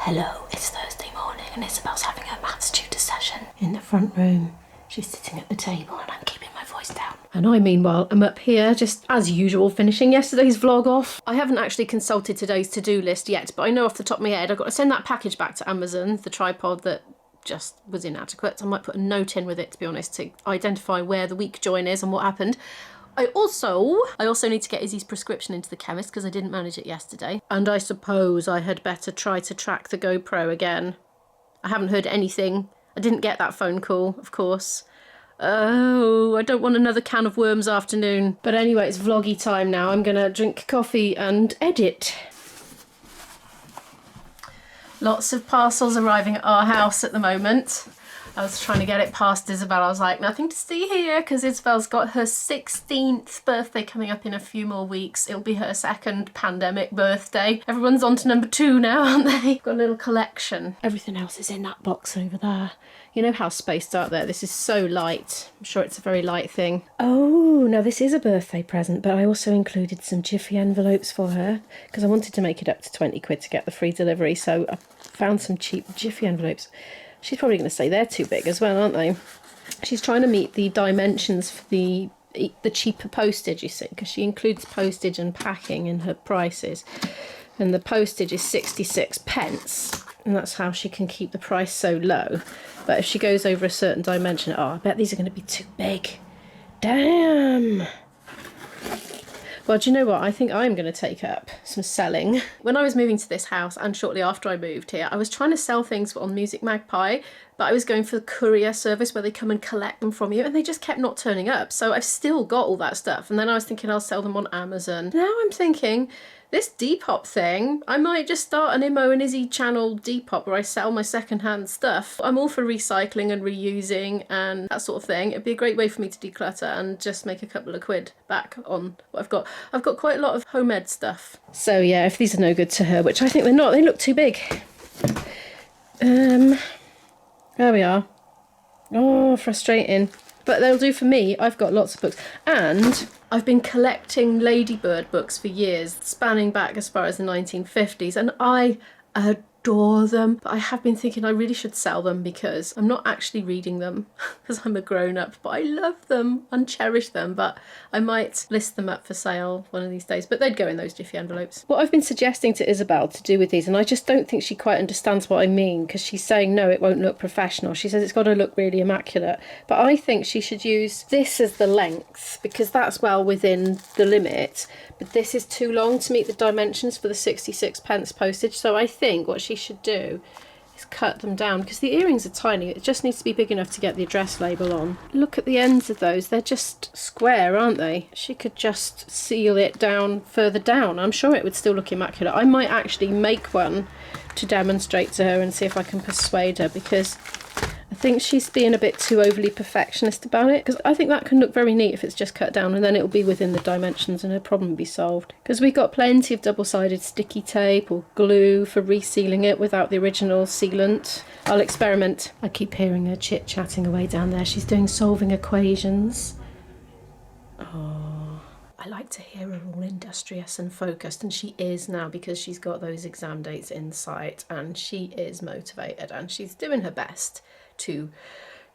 Hello, it's Thursday morning and Isabel's having her maths tutor session in the front room. She's sitting at the table and I'm keeping my voice down. And I, meanwhile, am up here, just as usual, finishing yesterday's vlog off. I haven't actually consulted today's to-do list yet, but I know off the top of my head I've got to send that package back to Amazon, the tripod that just was inadequate. I might put a note in with it, to be honest, to identify where the week join is and what happened. I also need to get Izzy's prescription into the chemist because I didn't manage it yesterday. And I suppose I had better try to track the GoPro again. I haven't heard anything. I didn't get that phone call, of course. Oh, I don't want another can of worms afternoon. But anyway, it's vloggy time now. I'm gonna drink coffee and edit. Lots of parcels arriving at our house at the moment. I was trying to get it past Isabella. I was like, nothing to see here, because Isabel's got her 16th birthday coming up in a few more weeks. It'll be her second pandemic birthday. Everyone's on to number 2 now, aren't they? Got a little collection. Everything else is in that box over there. You know how spaced out there? This is so light. I'm sure it's a very light thing. Oh, now this is a birthday present, but I also included some Jiffy envelopes for her because I wanted to make it up to 20 quid to get the free delivery. So I found some cheap Jiffy envelopes. She's probably going to say they're too big as well, aren't they? She's trying to meet the dimensions for the cheaper postage, you see, because she includes postage and packing in her prices. And the postage is 66 pence. And that's how she can keep the price so low. But if she goes over a certain dimension, oh, I bet these are going to be too big. Damn. Well, do you know what? I think I'm going to take up some selling. When I was moving to this house and shortly after I moved here, I was trying to sell things on Music Magpie, but I was going for the courier service where they come and collect them from you and they just kept not turning up. So I've still got all that stuff. And then I was thinking I'll sell them on Amazon. Now I'm thinking this Depop thing, I might just start an Imo and Izzy channel Depop where I sell my secondhand stuff. I'm all for recycling and reusing and that sort of thing. It'd be a great way for me to declutter and just make a couple of quid back on what I've got. I've got quite a lot of home ed stuff. So yeah, if these are no good to her, which I think they're not, they look too big. There we are. Oh, frustrating. But they'll do for me. I've got lots of books. And I've been collecting Ladybird books for years, spanning back as far as the 1950s, and I adore them. But I have been thinking I really should sell them because I'm not actually reading them because I'm a grown-up, but I love them and cherish them. But I might list them up for sale one of these days, but they'd go in those Jiffy envelopes. What I've been suggesting to Isabel to do with these, and I just don't think she quite understands what I mean because she's saying, no, it won't look professional. She says it's got to look really immaculate. But I think she should use this as the length because that's well within the limit. But this is too long to meet the dimensions for the 66 pence postage. So I think what she should do is cut them down because the earrings are tiny. It just needs to be big enough to get the address label on. Look at the ends of those. They're just square, aren't they? She could just seal it down further down. I'm sure it would still look immaculate. I might actually make one to demonstrate to her and see if I can persuade her because I think she's being a bit too overly perfectionist about it because I think that can look very neat if it's just cut down and then it'll be within the dimensions and her problem will be solved. Because we've got plenty of double-sided sticky tape or glue for resealing it without the original sealant. I'll experiment. I keep hearing her chit-chatting away down there. She's doing solving equations. Oh, I like to hear her all industrious and focused, and she is now because she's got those exam dates in sight and she is motivated and she's doing her best to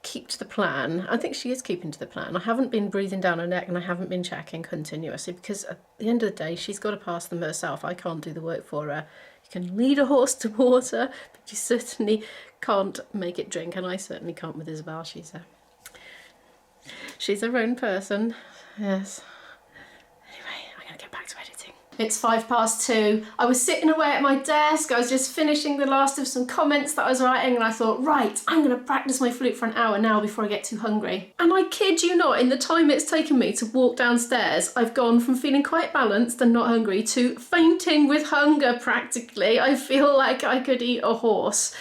keep to the plan. I think she is keeping to the plan. I haven't been breathing down her neck and I haven't been checking continuously because at the end of the day she's got to pass them herself. I can't do the work for her. You can lead a horse to water, but you certainly can't make it drink, and I certainly can't with Isabel. She's her own person. Yes. Anyway, I'm gonna get back to editing. It's 2:05. I was sitting away at my desk. I was just finishing the last of some comments that I was writing and I thought, right, I'm going to practice my flute for an hour now before I get too hungry. And I kid you not, in the time it's taken me to walk downstairs, I've gone from feeling quite balanced and not hungry to fainting with hunger practically. I feel like I could eat a horse.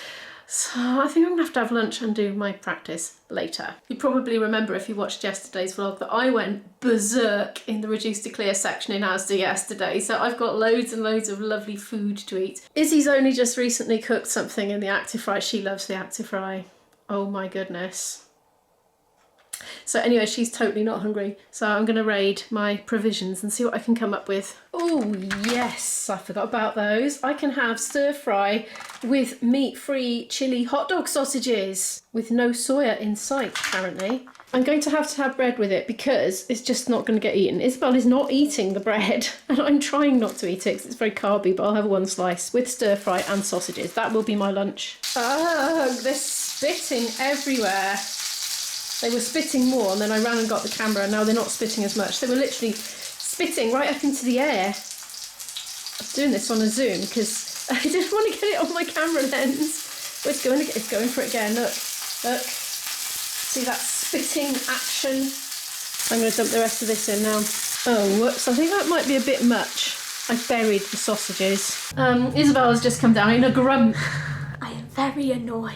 So I think I'm gonna have to have lunch and do my practice later. You probably remember if you watched yesterday's vlog that I went berserk in the reduce to clear section in Asda yesterday. So I've got loads and loads of lovely food to eat. Izzy's only just recently cooked something in the Actifry. She loves the Actifry. Oh my goodness. So anyway, she's totally not hungry. So I'm going to raid my provisions and see what I can come up with. Oh yes, I forgot about those. I can have stir fry with meat-free chili hot dog sausages with no soya in sight, apparently. I'm going to have bread with it because it's just not going to get eaten. Isabel is not eating the bread and I'm trying not to eat it because it's very carby, but I'll have one slice with stir fry and sausages. That will be my lunch. Ugh, they're spitting everywhere. They were spitting more and then I ran and got the camera and now they're not spitting as much. They were literally spitting right up into the air. I was doing this on a Zoom because I didn't want to get it on my camera lens. But it's going for it again. Look. See that spitting action? I'm going to dump the rest of this in now. Oh, whoops. I think that might be a bit much. I buried the sausages. Isabella's just come down in a grump. I am very annoyed.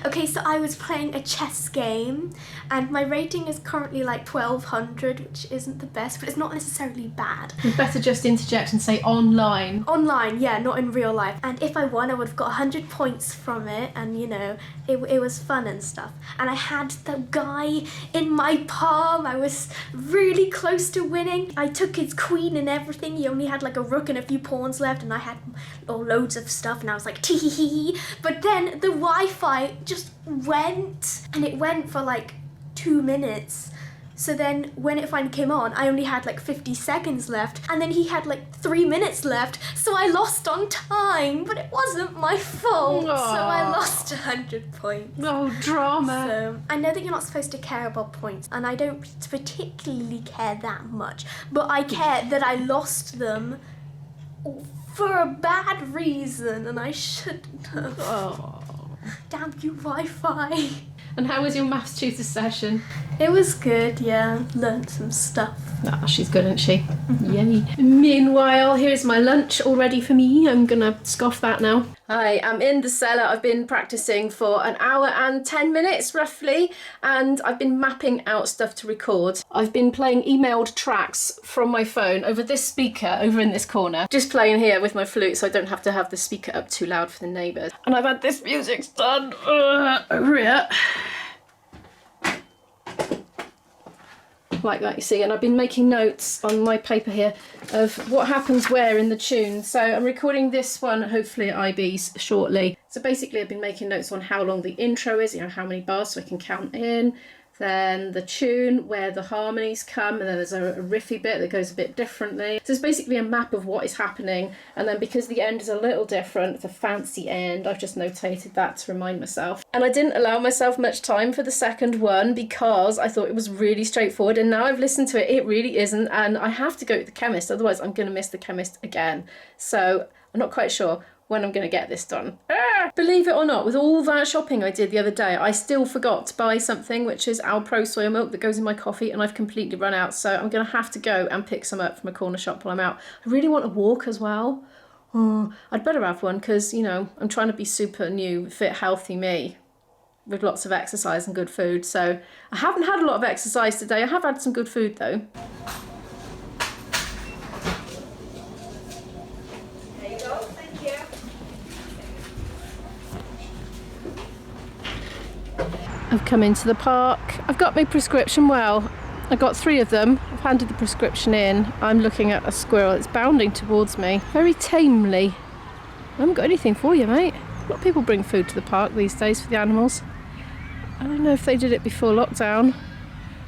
Okay, so I was playing a chess game and my rating is currently like 1200, which isn't the best, but it's not necessarily bad. You'd better just interject and say online. Online, yeah, not in real life. And if I won, I would have got 100 points from it and, you know, it was fun and stuff. And I had the guy in my palm. I was really close to winning. I took his queen and everything. He only had like a rook and a few pawns left and I had loads of stuff and I was like, tee hee hee. But then the Wi-Fi just went and it went for like 2 minutes. So then when it finally came on, I only had like 50 seconds left and then he had like 3 minutes left. So I lost on time, but it wasn't my fault. Aww. So I lost 100 points. Oh, drama. So I know that you're not supposed to care about points and I don't particularly care that much, but I care that I lost them for a bad reason and I shouldn't have. Oh. Damn you, Wi-Fi. And how was your maths tutor session? It was good, yeah. Learned some stuff. Ah, she's good, isn't she? Yay. Meanwhile, here's my lunch all ready for me. I'm gonna scoff that now. I am in the cellar. I've been practicing for an hour and 10 minutes roughly, and I've been mapping out stuff to record. I've been playing emailed tracks from my phone over this speaker over in this corner. Just playing here with my flute so I don't have to have the speaker up too loud for the neighbours. And I've had this music done over here. Like that, you see, and I've been making notes on my paper here of what happens where in the tune. So I'm recording this one hopefully at IB's shortly. So basically I've been making notes on how long the intro is, you know, how many bars so I can count in, then the tune, where the harmonies come, and then there's a riffy bit that goes a bit differently. So it's basically a map of what is happening, and then because the end is a little different, the fancy end, I've just notated that to remind myself. And I didn't allow myself much time for the second one because I thought it was really straightforward, and now I've listened to it, it really isn't, and I have to go to the chemist, otherwise I'm going to miss the chemist again. So I'm not quite sure when I'm going to get this done. Believe it or not, with all that shopping I did the other day, I still forgot to buy something, which is our Pro soy milk that goes in my coffee, and I've completely run out. So I'm going to have to go and pick some up from a corner shop while I'm out. I really want a walk as well. Oh, I'd better have one because, you know, I'm trying to be super new, fit, healthy me with lots of exercise and good food. So I haven't had a lot of exercise today. I have had some good food though. I've come into the park. I've got my prescription. Well, I got 3 of them. I've handed the prescription in. I'm looking at a squirrel. It's bounding towards me very tamely. I haven't got anything for you, mate. A lot of people bring food to the park these days for the animals. I don't know if they did it before lockdown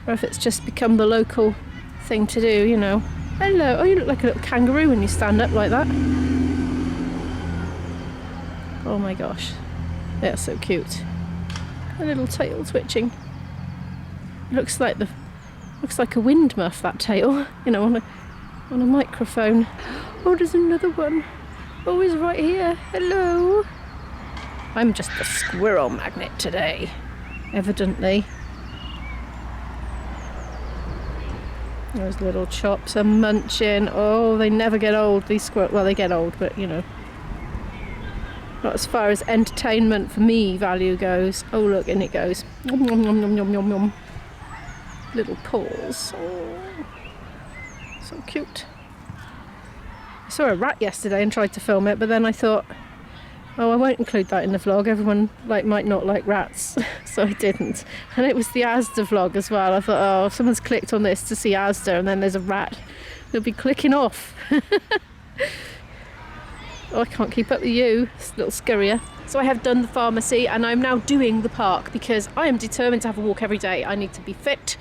or if it's just become the local thing to do, you know. Hello. Oh, you look like a little kangaroo when you stand up like that. Oh my gosh. They're so cute. A little tail twitching. Looks like a wind muff, that tail, you know, on a microphone. Oh, there's another one. Oh, he's right here. Hello. I'm just the squirrel magnet today, evidently. Those little chops are munching. Oh, they never get old, these squirrels. Well, they get old, but you know. Not as far as entertainment for me value goes. Oh look, in it goes. Nom, nom, nom, nom, nom, nom, nom. Little paws. Oh, so cute. I saw a rat yesterday and tried to film it, but then I thought, Oh, I won't include that in the vlog. Everyone might not like rats, so I didn't. And it was the Asda vlog as well. I thought, oh, if someone's clicked on this to see Asda and then there's a rat, they'll be clicking off. Oh, I can't keep up with you, this little scurrier. So I have done the pharmacy and I'm now doing the park because I am determined to have a walk every day. I need to be fit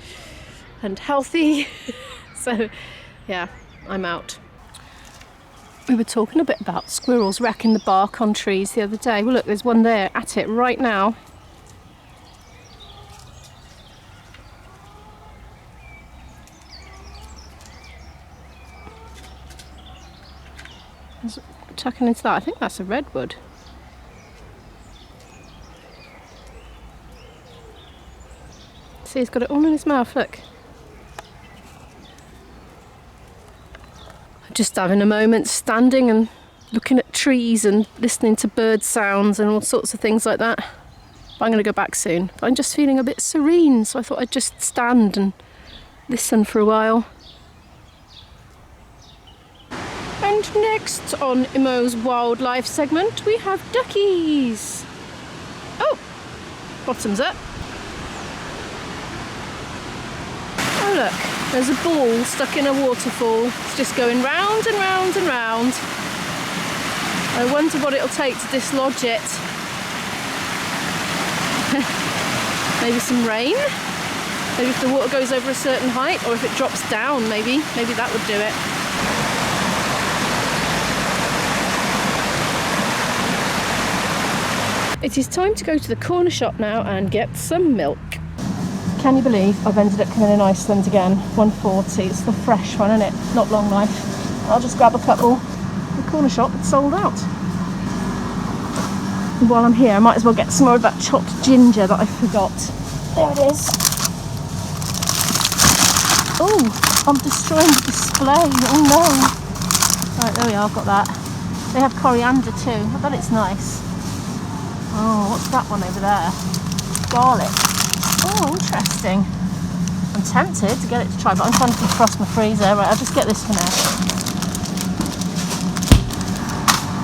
and healthy. So yeah, I'm out. We were talking a bit about squirrels wrecking the bark on trees the other day. Well, look, there's one there at it right now. Tucking into that. I think that's a redwood. See, he's got it all in his mouth, look. Just having a moment standing and looking at trees and listening to bird sounds and all sorts of things like that. But I'm going to go back soon. But I'm just feeling a bit serene, so I thought I'd just stand and listen for a while. And next on Imo's wildlife segment, we have duckies. Oh, bottoms up. Oh look, there's a ball stuck in a waterfall. It's just going round and round and round. I wonder what it'll take to dislodge it. Maybe some rain? Maybe if the water goes over a certain height, or if it drops down, maybe that would do it. It is time to go to the corner shop now and get some milk. Can you believe I've ended up coming in Iceland again? 140, it's the fresh one, isn't it? Not long life. I'll just grab a couple. The corner shop, it's sold out. And while I'm here, I might as well get some more of that chopped ginger that I forgot. There it is. Oh, I'm destroying the display. Oh no. Right, there we are, I've got that. They have coriander too. I bet it's nice. Oh, what's that one over there? Garlic. Oh, interesting. I'm tempted to get it to try, but I'm trying to defrost my freezer. Right, I'll just get this for now.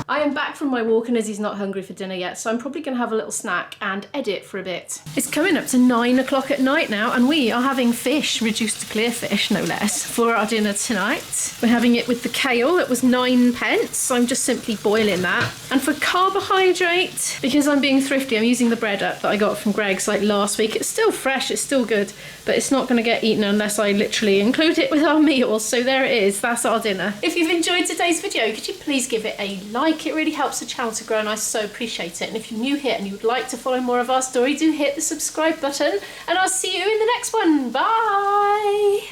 I am back from my walk and Izzy's not hungry for dinner yet, so I'm probably going to have a little snack and edit for a bit. It's coming up to 9 o'clock at night now, and we are having fish, reduced to clear fish, no less, for our dinner tonight. We're having it with the kale. It was 9p, so I'm just simply boiling that. And for carbohydrate, because I'm being thrifty, I'm using the bread up that I got from Greg's like last week. It's still fresh, it's still good, but it's not going to get eaten unless I literally include it with our meals. So there it is, that's our dinner. If you've enjoyed today's video, could you please give it a like? It really helps the channel to grow and I so appreciate it. And if you're new here and you would like to follow more of our story, do hit the subscribe button and I'll see you in the next one. Bye!